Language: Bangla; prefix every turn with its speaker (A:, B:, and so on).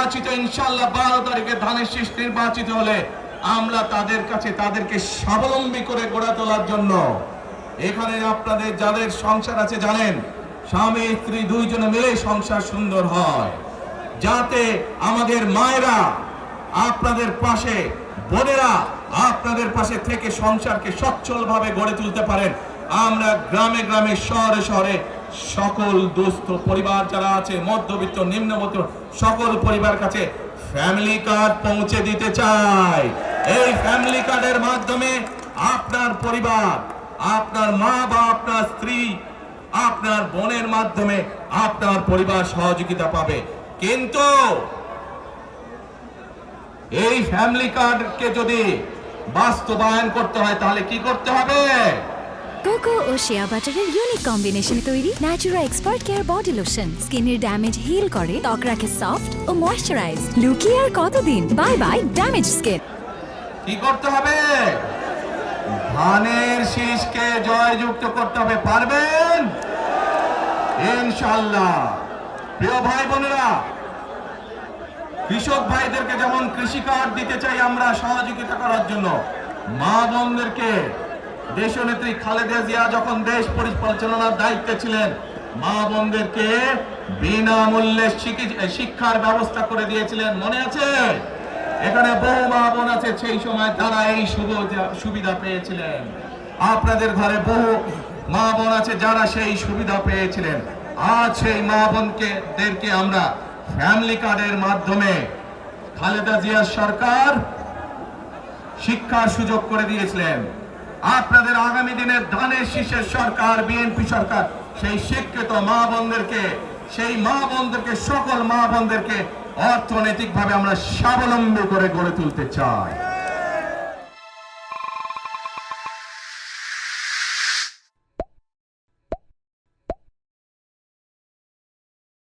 A: নির্বাচিত, ইনশাআল্লাহ 12 তারিখে ধানের শীষ নির্বাচিত হলে আমরা তাদেরকে স্বাবলম্বী করে গড়ে তোলার জন্য, এখানে আপনাদের যাদের সংসার আছে জানেন, স্বামী স্ত্রী দুইজনে মিলে সংসার সুন্দর হয়, যাতে আমাদের মায়েরা আপনাদের পাশে, বোনেরা আপনাদের পাশে থেকে সংসারকে সচ্ছলভাবে গড়ে তুলতে পারেন। আমরা গ্রামে গ্রামে, শহরে শহরে সকল দুস্থ পরিবার যারা আছে, মধ্যবিত্ত, নিম্নবিত্ত সকল পরিবার কাছে ফ্যামিলি কার্ড পৌঁছে দিতে চাই। এই ফ্যামিলি কার্ডের মাধ্যমে আপনার পরিবার, আপনার মা বা আপনার স্ত্রী, আপনার বোনের মাধ্যমে আপনার পরিবার সহযোগিতা পাবে। কিন্তু এই ফ্যামিলি কার্ডকে যদি বাস্তবায়ন করতে হয় তাহলে কি করতে হবে?
B: কোকো ও শিয়া বাটারের ইউনিক কম্বিনেশনে তৈরি Natura expert care body lotion স্কিনের ড্যামেজ হিল করে, ত্বক রাখে সফট ও ময়েশ্চারাইজ। লুকিয়ে আর কতদিন? Bye bye damage skin.
A: কি করতে হবে? ধানের শীষকে জয়যুক্ত করতে হবে। পারবেন ইনশাআল্লাহ। প্রিয় ভাই বোনেরা, কৃষক ভাইদেরকে যেমন কৃষি কার্ড দিতে চাই আমরা সহযোগিতা করার জন্য, মা বোনদেরকে দেশনেত্রী খালেদা জিয়া যখন দেশ পরিচালনার দায়িত্বে ছিলেন, মা বোনদেরকে বিনামূল্যে শিক্ষার ব্যবস্থা করে দিয়েছিলেন, মনে আছে? এখানে বহু মা বোন আছে সেই সময় তারা এই সুবিধা পেয়েছিলেন। আপনাদের ঘরে বহু মা বোন আছে যারা সেই সুবিধা পেয়েছিলেন। আজ সেই মা বোনদেরকে আমরা ফ্যামিলি কার্ডের মাধ্যমে খালেদা জিয়ার সরকার শিক্ষার সুযোগ করে দিয়েছিলেন। আপনাদের আগামী দিনের ধানের শীষের সরকার, বিএনপি সরকার সেই শিক্ষিত মা বোনদেরকে, সকল মা বোনদেরকে অর্থনৈতিকভাবে আমরা স্বাবলম্বী করে গড়ে তুলতে চাই।